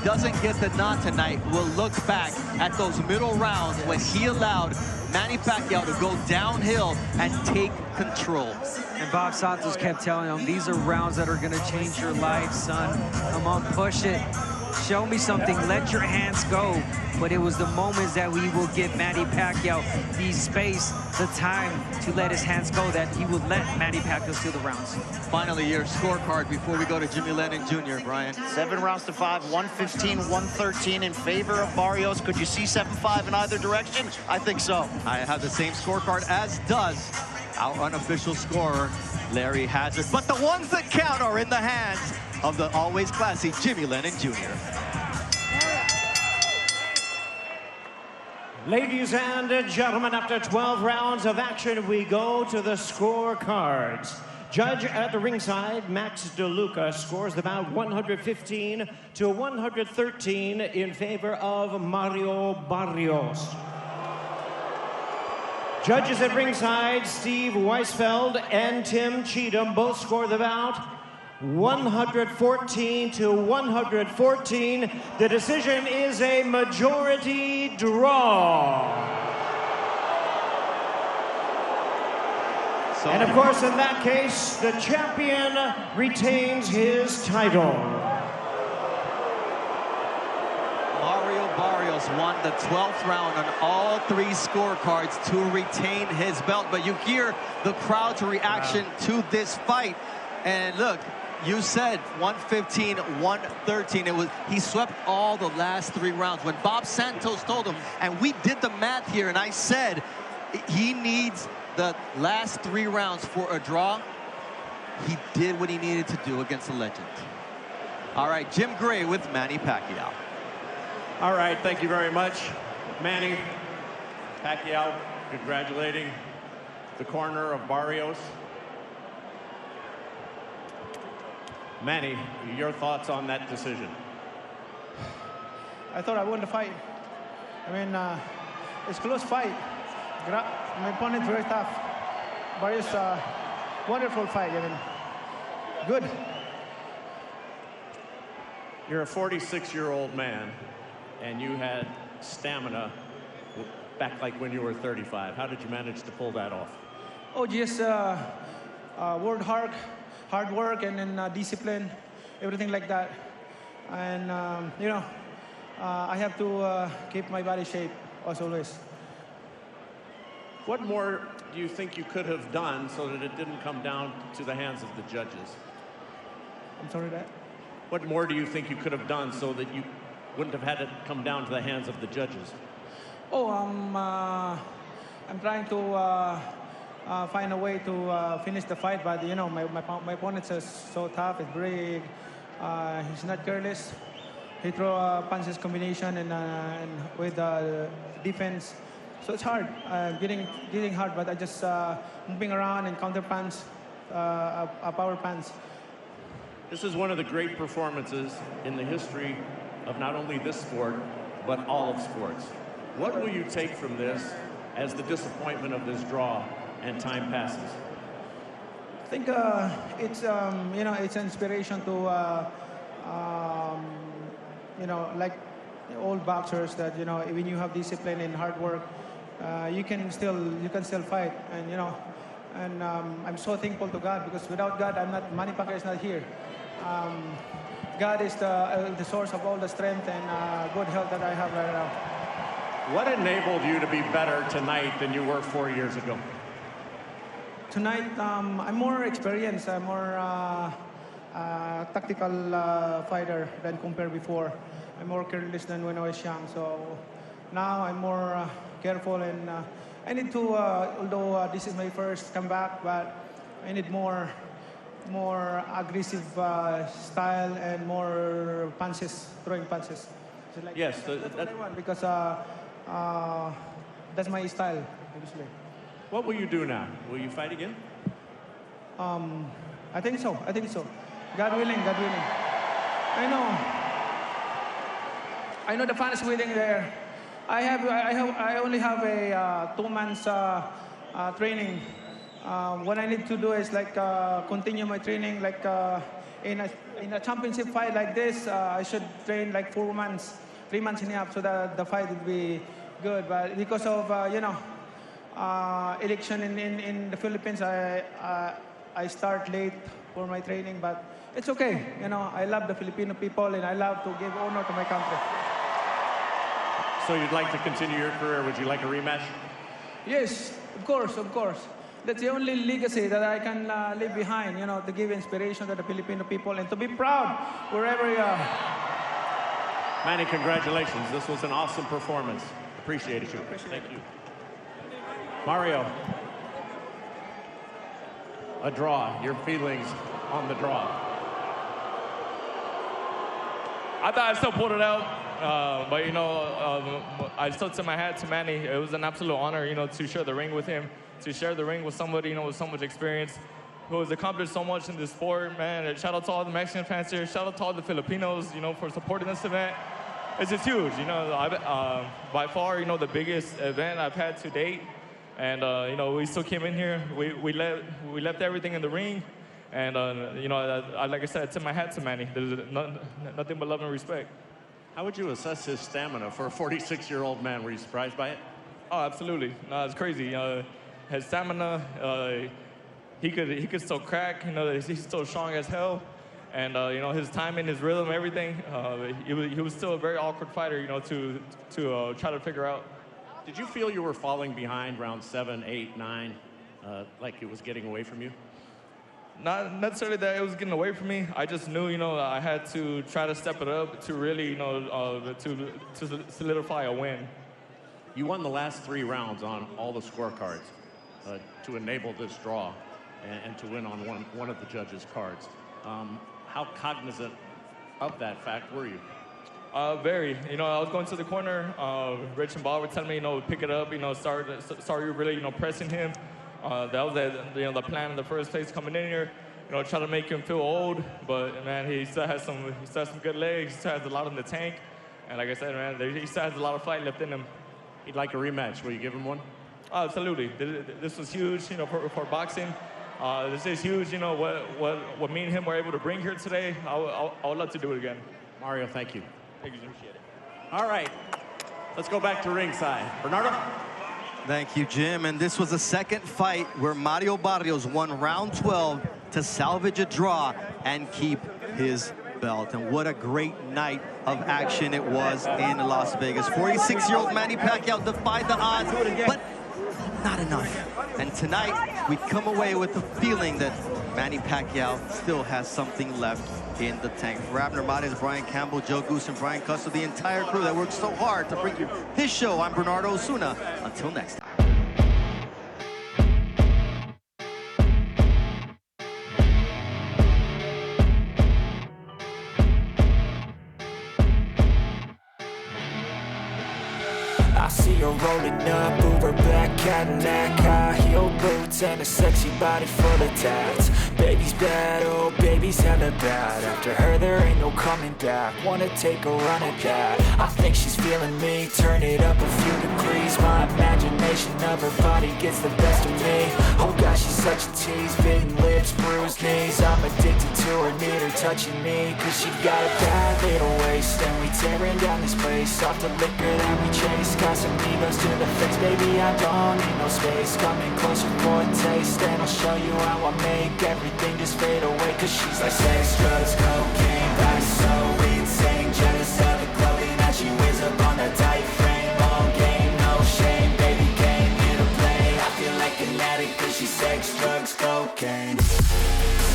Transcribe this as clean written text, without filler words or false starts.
doesn't get the nod tonight, will look back at those middle rounds when he allowed Manny Pacquiao to go downhill and take control. And Bob Santos kept telling him, these are rounds that are gonna change your life, son. Come on, push it. Show me something, let your hands go. But it was the moments that we will give Manny Pacquiao the space, the time to let his hands go that he would let Manny Pacquiao steal the rounds. Finally, your scorecard before we go to Jimmy Lennon Jr., Brian. 7 rounds to 5, 115-113 in favor of Barrios. Could you see 7-5 in either direction? I think so. I have the same scorecard, as does our unofficial scorer, Larry Hazard. But the ones that count are in the hands of the always classy Jimmy Lennon Jr. Ladies and gentlemen, after 12 rounds of action, we go to the scorecards. Judge at the ringside, Max DeLuca, scores the bout 115-113 in favor of Mario Barrios. Judges at ringside, Steve Weisfeld and Tim Cheatham, both score the bout 114-114. The decision is a majority draw. And of course, in that case, the champion retains his title. Mario Barrios won the 12th round on all 3 scorecards to retain his belt. But you hear the crowd's reaction to this fight. And look, you said 115-113. He swept all the last 3 rounds. When Bob Santos told him, and we did the math here, and I said he needs the last 3 rounds for a draw, he did what he needed to do against a legend. All right, Jim Gray with Manny Pacquiao. All right, thank you very much. Manny Pacquiao congratulating the corner of Barrios. Manny, your thoughts on that decision? I thought I won the fight. I mean, it's a close fight. My opponent's very tough. Barrios, wonderful fight. I mean, good. You're a 46-year-old man, and you had stamina back like when you were 35. How did you manage to pull that off? Oh, just work hard work, and then discipline, everything like that. And you know, I have to keep my body shape as always. What more do you think you could have done so that it didn't come down to the hands of the judges? I'm sorry, that? What more do you think you could have done so that you wouldn't have had it come down to the hands of the judges? Oh, I'm trying to find a way to finish the fight, but you know, my opponent is so tough, it's big, he's not careless. He throw punches combination and with defense, so it's hard, getting hard, but I just moving around and counter punch, a power punch. This is one of the great performances in the history of not only this sport, but all of sports. What will you take from this as the disappointment of this draw and time passes? I think it's you know, it's an inspiration to you know, like old boxers, that you know, when you have discipline and hard work, you can still fight. And you know, and I'm so thankful to God, because without God, Manny Pacquiao is not here. God is the source of all the strength and good health that I have right now. What enabled you to be better tonight than you were 4 years ago? Tonight, I'm more experienced. I'm more tactical fighter than compared before. I'm more careless than when I was young. So now I'm more careful, and I need to, although this is my first comeback, but I need more aggressive style and more punches, throwing punches. So like, yes, that's what I want, because that's my style, obviously. What will you do now? Will you fight again? I think so. I think so. God willing. God willing. I know the fans waiting there. I only have a 2 months training. What I need to do is like continue my training, like in a championship fight like this, I should train like 4 months, 3 months and a half, so that the fight would be good. But because of election in the Philippines, I start late for my training, but it's okay. I love the Filipino people, and I love to give honor to my country. So you'd like to continue your career? Would you like a rematch? Yes, of course, of course. That's the only legacy that I can leave behind, to give inspiration to the Filipino people and to be proud wherever you are. Manny, congratulations. This was an awesome performance. Appreciate you. Thank you. Mario, a draw. Your feelings on the draw? I thought I still pulled it out, but I still tip my hat to Manny. It was an absolute honor, to share the ring with him, to share the ring with somebody, with so much experience, who has accomplished so much in this sport, man. And shout out to all the Mexican fans here. Shout out to all the Filipinos, for supporting this event. It's just huge, by far, the biggest event I've had to date. And, we still came in here. We left everything in the ring. And, like I said, I tip my hat to Manny. There's nothing but love and respect. How would you assess his stamina for a 46-year-old man? Were you surprised by it? Oh, absolutely. No, it's crazy. His stamina, he could still crack. He's still strong as hell. And, his timing, his rhythm, everything. He was still a very awkward fighter, to try to figure out. Did you feel you were falling behind round 7, 8, 9, like it was getting away from you? Not necessarily that it was getting away from me. I just knew, I had to try to step it up to really, to solidify a win. You won the last 3 rounds on all the scorecards to enable this draw and to win on one of the judges' cards. How cognizant of that fact were you? Very. I was going to the corner. Rich and Bob were telling me, pick it up. Start really, pressing him. That was the plan in the first place coming in here. Try to make him feel old, but man, he still has some good legs. He still has a lot in the tank, and like I said, man, he still has a lot of fight left in him. He'd like a rematch. Will you give him one? Absolutely. This was huge, for boxing. This is huge. What me and him were able to bring here today. I would love to do it again. Mario, thank you. Thank you, appreciate it. All right, let's go back to ringside. Bernardo? Thank you, Jim. And this was the second fight where Mario Barrios won round 12 to salvage a draw and keep his belt. And what a great night of action it was in Las Vegas. 46-year-old Manny Pacquiao defied the odds, but not enough. And tonight, we come away with the feeling that Manny Pacquiao still has something left in the tank. For Abner Mares, Brian Campbell, Joe Goose, and Brian Custer, the entire crew that worked so hard to bring you this show, I'm Bernardo Osuna. Until next time. I see her rolling up, Uber black Cadillac, high heel boots and a sexy body full of tats. Baby's bad, oh baby's hella bad. After her there ain't no coming back. Wanna take a run at that. I think she's feeling me, turn it up a few degrees. My imagination of her body gets the best of me. Oh gosh, she's such a tease, bitten lips, bruised knees. I'm addicted to her, need her touching me, cause she got a bad little waist. And we tearing down this place, off the liquor that we chase. Casamigos to the fence, baby, I don't need no space. Coming closer for a taste, and I'll show you how I make everything just fade away. Cause she's like sex, drugs, cocaine, body so insane. Jealous of the clothing that she wears up on that tight frame. All game, no shame, baby came here to play. I feel like an addict cause she's sex, drugs, cocaine.